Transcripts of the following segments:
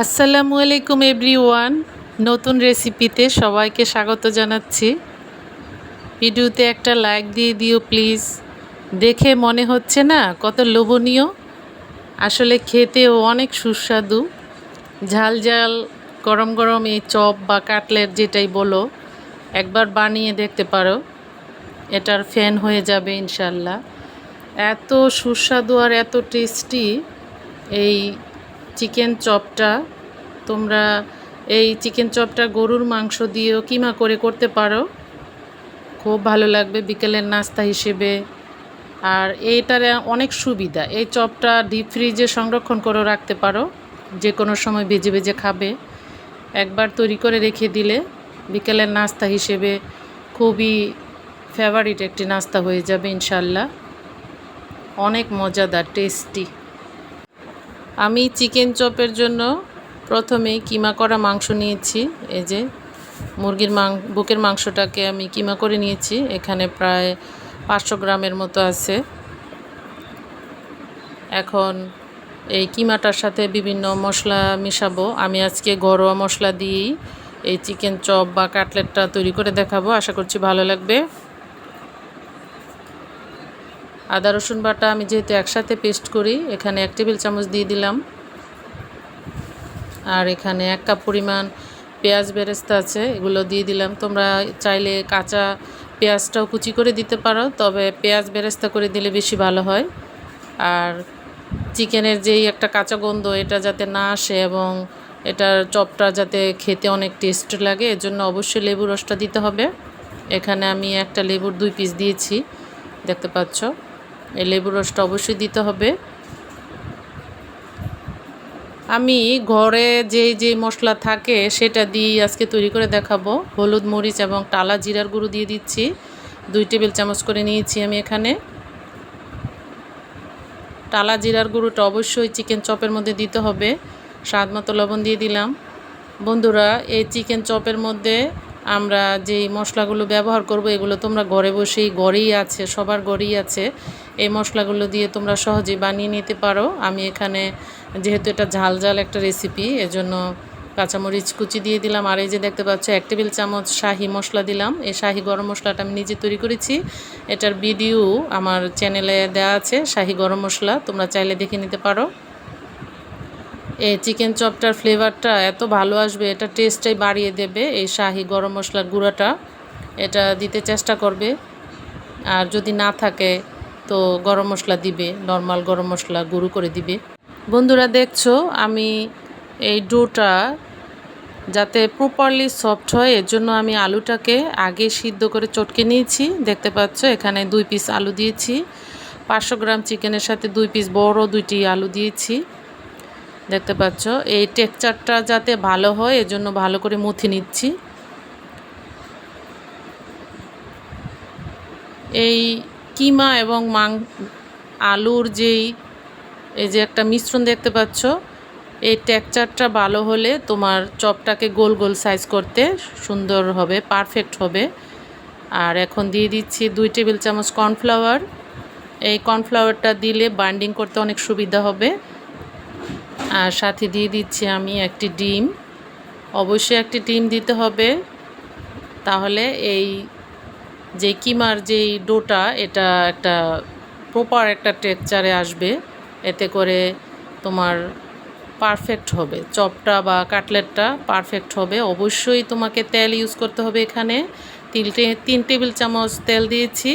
আসসালামু আলাইকুম এভরিওয়ান। নতুন রেসিপিতে সবাইকে স্বাগত জানাচ্ছি। ভিডিওতে একটা লাইক দিয়ে দিও প্লিজ। দেখে মনে হচ্ছে না কত লোভনীয়, আসলে খেতেও অনেক সুস্বাদু। ঝাল ঝাল গরম গরম এই চপ বা কাটলেট যেটাই বলো, একবার বানিয়ে দেখতে পারো, এটার ফ্যান হয়ে যাবে ইনশাল্লাহ। এত সুস্বাদু আর এত টেস্টি এই চিকেন চপটা। তোমরা এই চিকেন চপটা গরুর মাংস দিয়েও কিমা করে করতে পারো, খুব ভালো লাগবে বিকেলের নাস্তা হিসেবে। আর এইটার অনেক সুবিধা, এই চপটা ডিপ ফ্রিজে সংরক্ষণ করে রাখতে পারো, যে কোনো সময় ভেজে ভেজে খাবে। একবার তৈরি করে রেখে দিলে বিকেলের নাস্তা হিসেবে খুবই ফেভারিট একটি নাস্তা হয়ে যাবে ইনশাল্লাহ। অনেক মজাদার টেস্টি। আমি চিকেন চপের জন্য প্রথমেই কিমা করা মাংস নিয়েছি। এই যে মুরগির বুকের মাংসটাকে আমি কিমা করে নিয়েছি, এখানে প্রায় 500 গ্রামের মতো আছে। এখন এই কিমাটার সাথে বিভিন্ন মশলা মিশাবো। আমি আজকে ঘরোয়া মশলা দিয়েই এই চিকেন চপ বা কাটলেটটা তৈরি করে দেখাবো, আশা করছি ভালো লাগবে। আদা রসুন বাটা আমি যেহেতু একসাথে পেস্ট করি, এখানে 1 টেবিল চামচ দিয়ে দিলাম। আর এখানে 1 কাপ পরিমাণ পেঁয়াজ বেরেস্তা আছে, এগুলো দিয়ে দিলাম। তোমরা চাইলে কাঁচা পেঁয়াজটাও কুচি করে দিতে পারো, তবে পেঁয়াজ বেরেস্তা করে দিলে বেশি ভালো হয়। আর চিকেনের যেই একটা কাঁচা গন্ধ, এটা যাতে না আসে এবং এটার চপটা যাতে খেতে অনেক টেস্ট লাগে, এজন্য অবশ্যই লেবু রসটা দিতে হবে। এখানে আমি একটা লেবুর 2 পিস দিয়েছি, দেখতে পাচ্ছ। এই লেবু রসটা অবশ্যই দিতে হবে। আমি ঘরে যে মশলা থাকে সেটা দিয়ে আজকে তৈরি করে দেখাবো। হলুদ, মরিচ এবং টালা জিরার গুঁড়ো দিয়ে দিচ্ছি, 2 টেবিল চামচ করে নিয়েছি আমি এখানে। টালা জিরার গুঁড়োটা অবশ্যই চিকেন চপের মধ্যে দিতে হবে। স্বাদ মতো লবণ দিয়ে দিলাম। বন্ধুরা, এই চিকেন চপের মধ্যে আমরা যেই মশলাগুলো ব্যবহার করব, এগুলো তোমরা ঘরেই আছে, সবার ঘরেই আছে। এই মশলাগুলো দিয়ে তোমরা সহজেই বানিয়ে নিতে পারো। আমি এখানে যেহেতু এটা ঝাল ঝাল একটা রেসিপি, এজন্য কাঁচামরিচ কুচি দিয়ে দিলাম। আর এই যে দেখতে পাচ্ছ 1 টেবিল চামচ শাহি মশলা দিলাম। এই শাহি গরম মশলাটা আমি নিজে তৈরি করেছি, এটার ভিডিও আমার চ্যানেলে দেওয়া আছে, শাহি গরম মশলা, তোমরা চাইলে দেখে নিতে পারো। এই চিকেন চপটার ফ্লেভারটা এত ভালো আসবে, এটা টেস্টটাই বাড়িয়ে দেবে। এই শাহি গরম মশলার গুঁড়োটা এটা দিতে চেষ্টা করবে। আর যদি না থাকে তো গরম মশলা দিবে, নর্মাল গরম মশলা গুঁড়ো করে দিবে। বন্ধুরা দেখছো, আমি এই ডোটা যাতে প্রপারলি সফট হয়, এর জন্য আমি আলুটাকে আগে সিদ্ধ করে চটকে নিয়েছি। দেখতে পাচ্ছ এখানে 2 পিস আলু দিয়েছি। 500 গ্রাম চিকেনের সাথে 2 পিস বড় 2টি আলু দিয়েছি, দেখতে পাচ্ছ। এই টেক্সচারটা যাতে ভালো হয়, এজন্য ভালো করে মুথে নিচ্ছি। এই কিমা এবং আলুর এই যে একটা মিশ্রণ দেখতে পাচ্ছ, এই টেক্সচারটা ভালো হলে তোমার চপটাকে গোল গোল সাইজ করতে সুন্দর হবে, পারফেক্ট হবে। আর এখন দিয়ে দিচ্ছি 2 টেবিল চামচ কর্নফ্লাওয়ার। এই কর্নফ্লাওয়ারটা দিলে বাইন্ডিং করতে অনেক সুবিধা হবে। আর সাথে দিয়ে দিচ্ছি আমি একটি ডিম, অবশ্যই একটি ডিম দিতে হবে, তাহলে এই যে কিমার যেই ডোটা এটা একটা প্রপার একটা টেক্সচারে আসবে, এতে করে তোমার পারফেক্ট হবে, চপটা বা কাটলেটটা পারফেক্ট হবে। অবশ্যই তোমাকে তেল ইউজ করতে হবে। এখানে 3 টেবিল চামচ তেল দিয়েছি।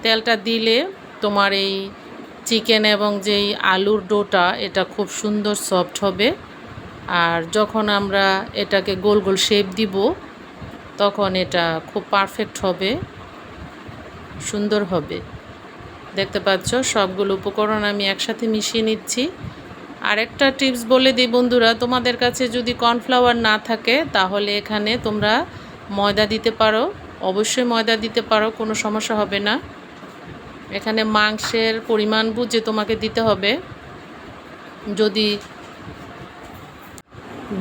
তেলটা দিলে তোমার এই চিকেন এবং যেই আলুর ডোটা এটা খুব সুন্দর সফট হবে। আর যখন আমরা এটাকে গোল গোল শেপ দিব, তখন এটা খুব পারফেক্ট হবে, সুন্দর হবে। দেখতে পাচ্ছ সবগুলো উপকরণ আমি একসাথে মিশিয়ে নিচ্ছি। আরেকটা টিপস বলে দিই বন্ধুরা, তোমাদের কাছে যদি কর্নফ্লাওয়ার না থাকে তাহলে এখানে তোমরা ময়দা দিতে পারো, অবশ্যই ময়দা দিতে পারো, কোনো সমস্যা হবে না। এখানে মাংসের পরিমাণ বুঝে তোমাকে দিতে হবে। যদি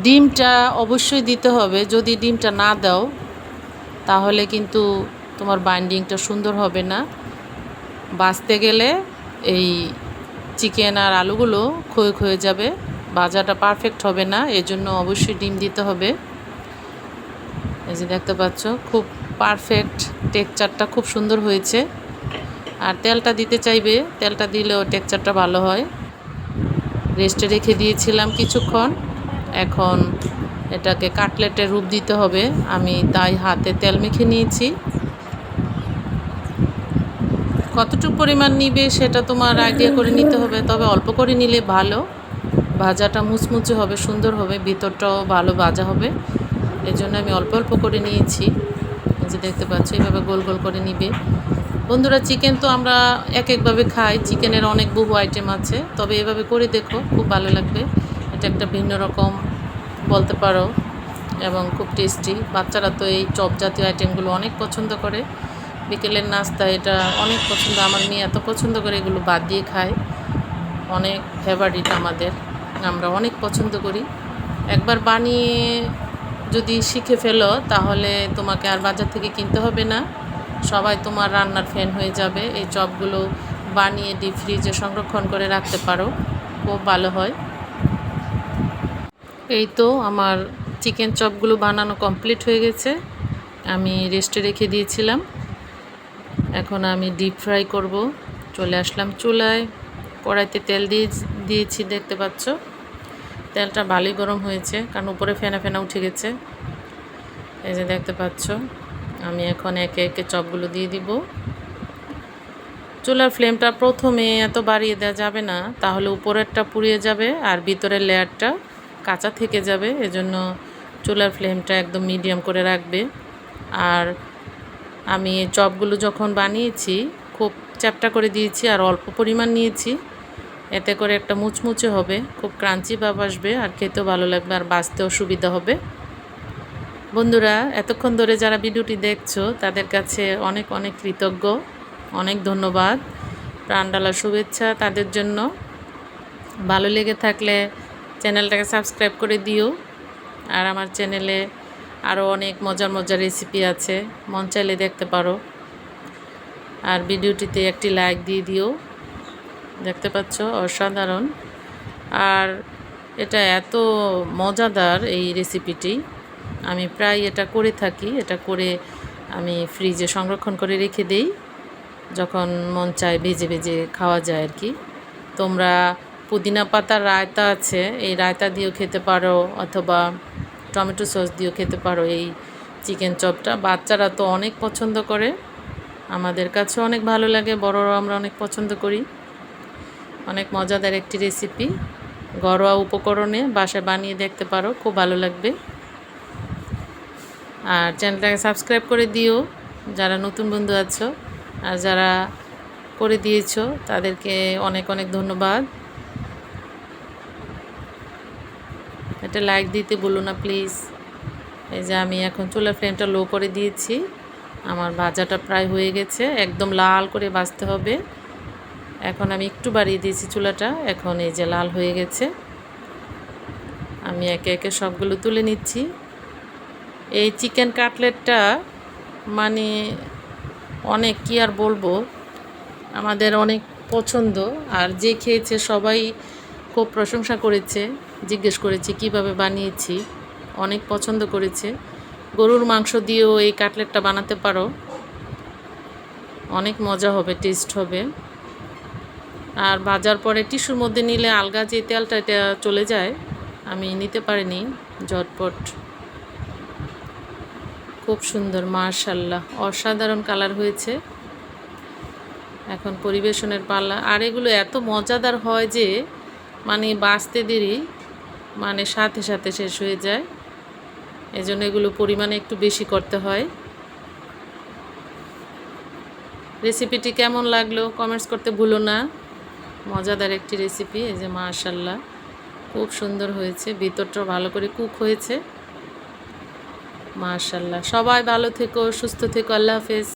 ডিমটা অবশ্যই দিতে হবে, যদি ডিমটা না দাও তাহলে কিন্তু তোমার বাইন্ডিংটা সুন্দর হবে না। ভাজতে গেলে এই চিকেন আর আলুগুলো ক্ষয়ে যাবে। ভাজাটা পারফেক্ট হবে না, এজন্য অবশ্যই ডিম দিতে হবে। এই যে দেখতে পাচ্ছ খুব পারফেক্ট, টেক্সচারটা খুব সুন্দর হয়েছে। আর তেলটা দিতে চাইবে, তেলটা দিলেও টেক্সচারটা ভালো হয়। রেস্টে রেখে দিয়েছিলাম কিছুক্ষণ, এখন এটাকে কাটলেটের রূপ দিতে হবে। আমি তাই হাতে তেল মেখে নিয়েছি। কতটুকু পরিমাণ নিবে সেটা তোমার আইডিয়া করে নিতে হবে, তবে অল্প করে নিলে ভালো। ভাজাটা মুচমুচে হবে, সুন্দর হবে, ভিতরটাও ভালো ভাজা হবে। এজন্য আমি অল্প অল্প করে নিয়েছি। এই যে দেখতে পাচ্ছ, এইভাবে গোল গোল করে নিবে। বন্ধুরা, চিকেন তো আমরা এক একভাবে খাই, চিকেনের অনেক বহু আইটেম আছে, তবে এভাবে করে দেখো, খুব ভালো লাগবে। এটা একটা ভিন্ন রকম বলতে পারো এবং খুব টেস্টি। বাচ্চারা তো এই চপ জাতীয় আইটেমগুলো অনেক পছন্দ করে। বিকেলের নাস্তা এটা অনেক পছন্দ, আমার মেয়ে এত পছন্দ করে, এগুলো বাদ দিয়ে খায়। অনেক ফেভারিট আমাদের, আমরা অনেক পছন্দ করি। একবার বানিয়ে যদি শিখে ফেলো তাহলে তোমাকে আর বাজার থেকে কিনতে হবে না, সবাই তোমার রান্নার ফ্যান হয়ে যাবে। এই চপগুলো বানিয়ে ডিপ ফ্রিজে সংরক্ষণ করে রাখতে পারো, খুব ভালো হয়। এই তো আমার চিকেন চপগুলো বানানো কমপ্লিট হয়ে গেছে, আমি রেস্টে রেখে দিয়েছিলাম। এখন আমি ডিপ ফ্রাই করব। চলে আসলাম চুলায়, কড়াইতে তেল দিয়েছি, দেখতে পাচ্ছ তেলটা ভালোই গরম হয়েছে, কারণ উপরে ফেনা ফেনা উঠে গেছে। এই যে দেখতে পাচ্ছ, আমি এখন একে একে চপগুলো দিয়ে দিব। চুলার ফ্লেমটা প্রথমে এত বাড়িয়ে দেওয়া যাবে না, তাহলে উপরেরটা পুড়িয়ে যাবে আর ভিতরের লেয়ারটা কাঁচা থেকে যাবে। এজন্য চুলার ফ্লেমটা একদম মিডিয়াম করে রাখবে। আর আমি চপগুলো যখন বানিয়েছি খুব চ্যাপটা করে দিয়েছি আর অল্প পরিমাণ নিয়েছি, এতে করে একটা মুচমুচে হবে, খুব ক্রাঞ্চি ভাব আসবে আর খেতেও ভালো লাগবে আর বাছতেও সুবিধা হবে। বন্ধুরা, এতক্ষণ ধরে যারা ভিডিওটি দেখছো তাদের কাছে অনেক অনেক কৃতজ্ঞ, অনেক ধন্যবাদ, প্রাণডালা শুভেচ্ছা তাদের জন্য। ভালো লেগে থাকলে চ্যানেলটাকে সাবস্ক্রাইব করে দিও। আর আমার চ্যানেলে আরও অনেক মজার মজার রেসিপি আছে, মন চাইলে দেখতে পারো। আর ভিডিওটিতে একটি লাইক দিয়ে দিও। দেখতে পাচ্ছ অসাধারণ, আর এটা এত মজাদার এই রেসিপিটি, আমি প্রায় এটা করে থাকি। এটা করে আমি ফ্রিজে সংরক্ষণ করে রেখে দেই, যখন মন চায় ভেজে ভেজে খাওয়া যায় আর কি। তোমরা পুদিনা পাতার রায়তা আছে, এই রায়তা দিয়েও খেতে পারো, অথবা টমেটো সস দিয়েও খেতে পারো। এই চিকেন চপটা বাচ্চারা তো অনেক পছন্দ করে, আমাদের কাছে অনেক ভালো লাগে, বড়রাও আমরা অনেক পছন্দ করি। অনেক মজাদার একটি রেসিপি, ঘরোয়া উপকরণে বাসায় বানিয়ে দেখতে পারো, খুব ভালো লাগবে। আর চ্যানেলটাকে সাবস্ক্রাইব করে দিও যারা নতুন বন্ধু আছো, আর যারা করে দিয়েছো তাদেরকে অনেক অনেক ধন্যবাদ। এটা লাইক দিতে বলো না প্লিজ। এই যে আমি এখন চুলার ফ্লেমটা লো করে দিয়েছি, আমার ভাজাটা প্রায় হয়ে গেছে, একদম লাল করে ভাজতে হবে। এখন আমি একটু বাড়িয়ে দিয়েছি চুলাটা, এখন এই যে লাল হয়ে গেছে। আমি একে একে সবগুলো তুলে নিচ্ছি। এই চিকেন কাটলেটটা মানে অনেক, কি আর বলবো, আমাদের অনেক পছন্দ। আর যে খেয়েছে সবাই খুব প্রশংসা করেছে, জিজ্ঞেস করেছে কিভাবে বানিয়েছি, অনেক পছন্দ করেছে। গরুর মাংস দিয়েও এই কাটলেটটা বানাতে পারো, অনেক মজা হবে, টেস্ট হবে। আর ভাজার পরে টিস্যুর মধ্যে নিলে আলগা যে তেলটা এটা চলে যায়, আমি নিতে পারিনি, ঝটপট। খুব সুন্দর, মাশাআল্লাহ, অসাধারণ কালার হয়েছে। এখন পরিবেশনের পালা। আর এগুলো এত মজাদার হয় যে মানে বাঁচতে দেরি, মানে সাথে সাথে শেষ হয়ে যায়, এজন্য এগুলো পরিমাণে একটু বেশি করতে হয়। রেসিপিটি কেমন লাগলো কমেন্টস করতে ভুলো না, মজাদার একটি রেসিপি। এই যে মাশাআল্লাহ, খুব সুন্দর হয়েছে, ভিতরটাও ভালো করে কুক হয়েছে, মাশাআল্লাহ। সবাই ভালো থেকো, সুস্থ থেকো, আল্লাহ হাফেজ।